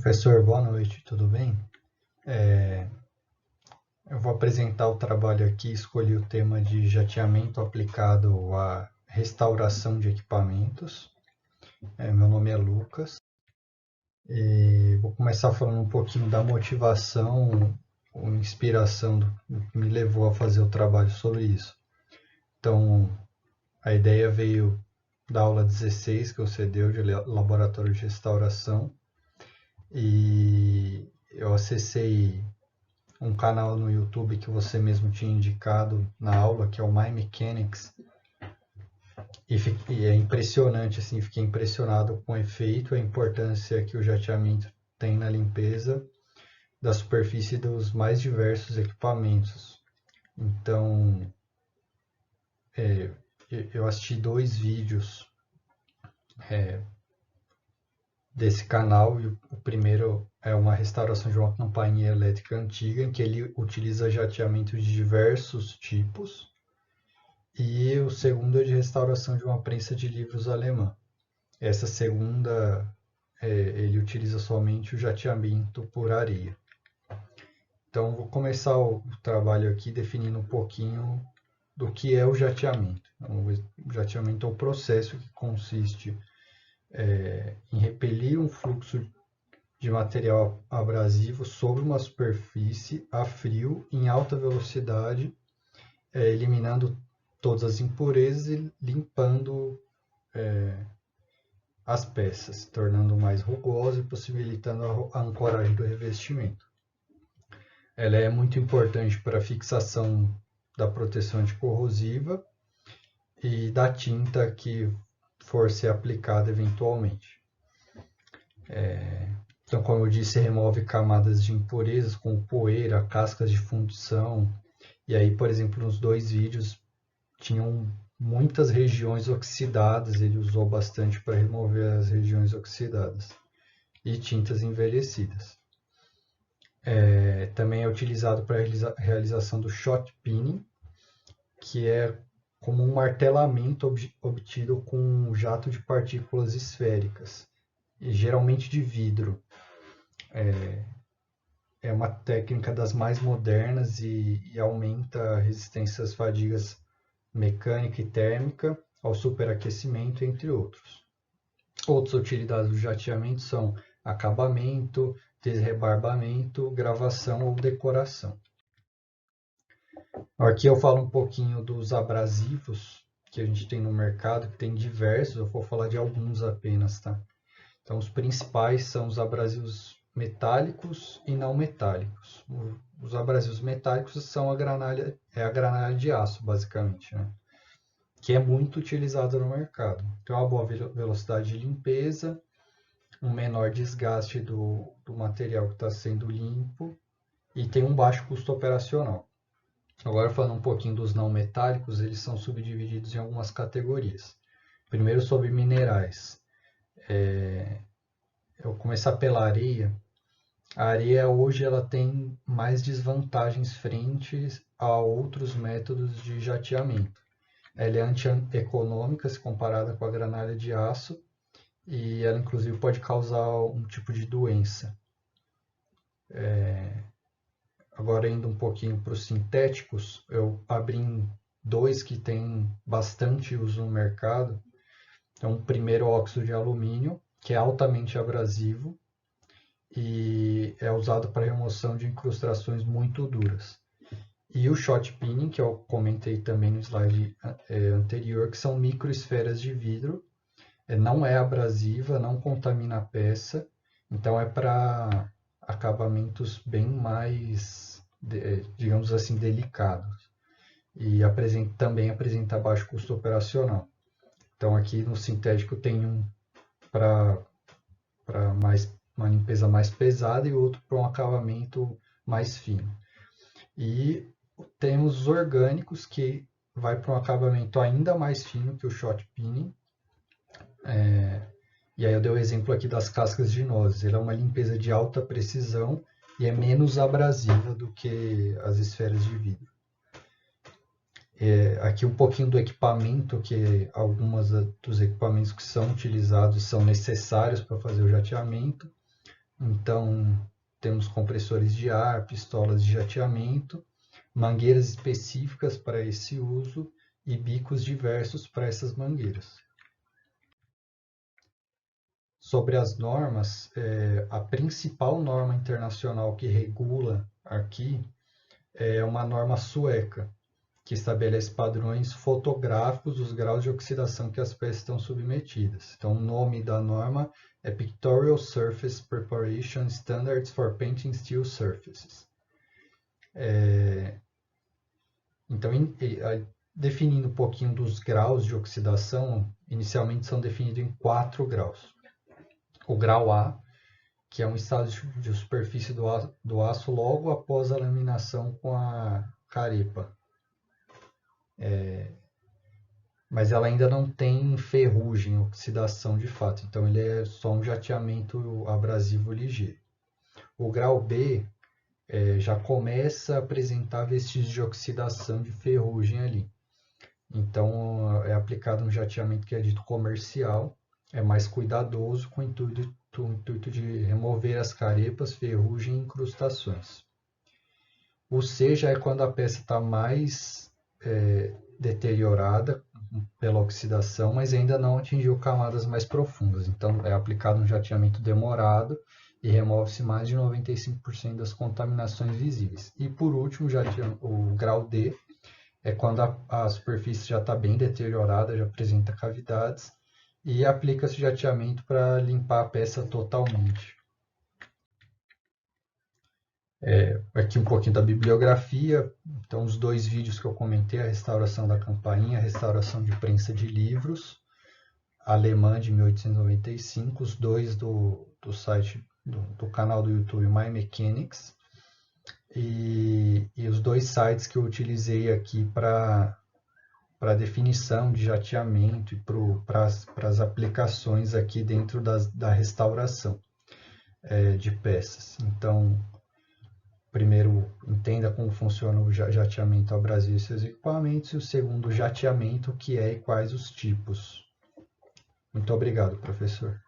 Professor, boa noite, tudo bem? Eu vou apresentar o trabalho aqui, escolhi o tema de jateamento aplicado à restauração de equipamentos. Meu nome é Lucas e vou começar falando um pouquinho da motivação ou inspiração do que me levou a fazer o trabalho sobre isso. Então, a ideia veio da aula 16 que você deu de laboratório de restauração e eu acessei um canal no YouTube que você mesmo tinha indicado na aula, que é o My Mechanics, e é impressionante, assim, fiquei impressionado com o efeito e a importância que o jateamento tem na limpeza da superfície dos mais diversos equipamentos. Então, eu assisti 2 vídeos desse canal, e o primeiro é uma restauração de uma companhia elétrica antiga, em que ele utiliza jateamento de diversos tipos, e o segundo é de restauração de uma prensa de livros alemã. Essa segunda, ele utiliza somente o jateamento por areia. Então, vou começar o trabalho aqui definindo um pouquinho do que é o jateamento. Então, o jateamento é um processo que consiste em repelir um fluxo de material abrasivo sobre uma superfície a frio em alta velocidade, eliminando todas as impurezas e limpando as peças, tornando mais rugosa e possibilitando a ancoragem do revestimento. Ela é muito importante para a fixação da proteção anticorrosiva e da tinta que for ser aplicada eventualmente. Então, como eu disse, remove camadas de impurezas como poeira, cascas de fundição. E aí, por exemplo, nos 2 vídeos tinham muitas regiões oxidadas, ele usou bastante para remover as regiões oxidadas e tintas envelhecidas. Também é utilizado para a realização do shot peening, que é como um martelamento obtido com um jato de partículas esféricas, e geralmente de vidro. É uma técnica das mais modernas e aumenta a resistência às fadigas mecânica e térmica, ao superaquecimento, entre outros. Outras utilidades do jateamento são acabamento, desrebarbamento, gravação ou decoração. Aqui eu falo um pouquinho dos abrasivos que a gente tem no mercado, que tem diversos, eu vou falar de alguns apenas, tá? Então, os principais são os abrasivos metálicos e não metálicos. Os abrasivos metálicos são a granalha de aço, basicamente, né? Que é muito utilizada no mercado. Tem uma boa velocidade de limpeza, um menor desgaste do material que está sendo limpo e tem um baixo custo operacional. Agora, falando um pouquinho dos não metálicos, eles são subdivididos em algumas categorias. Primeiro, sobre minerais. Eu vou começar pela areia. A areia hoje ela tem mais desvantagens frente a outros métodos de jateamento. Ela é antieconômica se comparada com a granalha de aço e ela inclusive pode causar um tipo de doença. Agora indo um pouquinho para os sintéticos, eu abri 2 que tem bastante uso no mercado. Então, o primeiro é o óxido de alumínio, que é altamente abrasivo e é usado para remoção de incrustações muito duras. E o shot peening, que eu comentei também no slide anterior, que são microesferas de vidro, não é abrasiva, não contamina a peça, então é para acabamentos bem mais, digamos assim, delicados. E também apresenta baixo custo operacional. Então aqui no sintético tem um para uma limpeza mais pesada e outro para um acabamento mais fino. E temos os orgânicos, que vai para um acabamento ainda mais fino que o shot peening. E aí eu dei o exemplo aqui das cascas de nozes. Ele é uma limpeza de alta precisão e é menos abrasiva do que as esferas de vidro. Aqui um pouquinho do equipamento, que alguns dos equipamentos que são utilizados são necessários para fazer o jateamento. Então, temos compressores de ar, pistolas de jateamento, mangueiras específicas para esse uso e bicos diversos para essas mangueiras. Sobre as normas, a principal norma internacional que regula aqui é uma norma sueca, que estabelece padrões fotográficos dos graus de oxidação que as peças estão submetidas. Então, o nome da norma é Pictorial Surface Preparation Standards for Painting Steel Surfaces. Então, definindo um pouquinho dos graus de oxidação, inicialmente são definidos em 4 graus. O grau A, que é um estado de superfície do aço logo após a laminação com a carepa. Mas ela ainda não tem ferrugem, oxidação de fato. Então, ele é só um jateamento abrasivo ligeiro. O grau B já começa a apresentar vestígios de oxidação de ferrugem ali. Então, é aplicado um jateamento que é dito comercial, é mais cuidadoso com o intuito de remover as carepas, ferrugem e incrustações. O C já é quando a peça está mais deteriorada pela oxidação, mas ainda não atingiu camadas mais profundas. Então, é aplicado um jateamento demorado e remove-se mais de 95% das contaminações visíveis. E, por último, o grau D é quando a superfície já está bem deteriorada, já apresenta cavidades, e aplica-se jateamento para limpar a peça totalmente. Aqui um pouquinho da bibliografia. Então, os 2 vídeos que eu comentei, a restauração da campainha, a restauração de prensa de livros, alemã de 1895, os 2 do site, do canal do YouTube My Mechanics, e os 2 sites que eu utilizei aqui para definição de jateamento e para as aplicações aqui dentro da restauração de peças. Então, primeiro, entenda como funciona o jateamento ao Brasil e seus equipamentos, e o segundo, jateamento, o que é e quais os tipos. Muito obrigado, professor.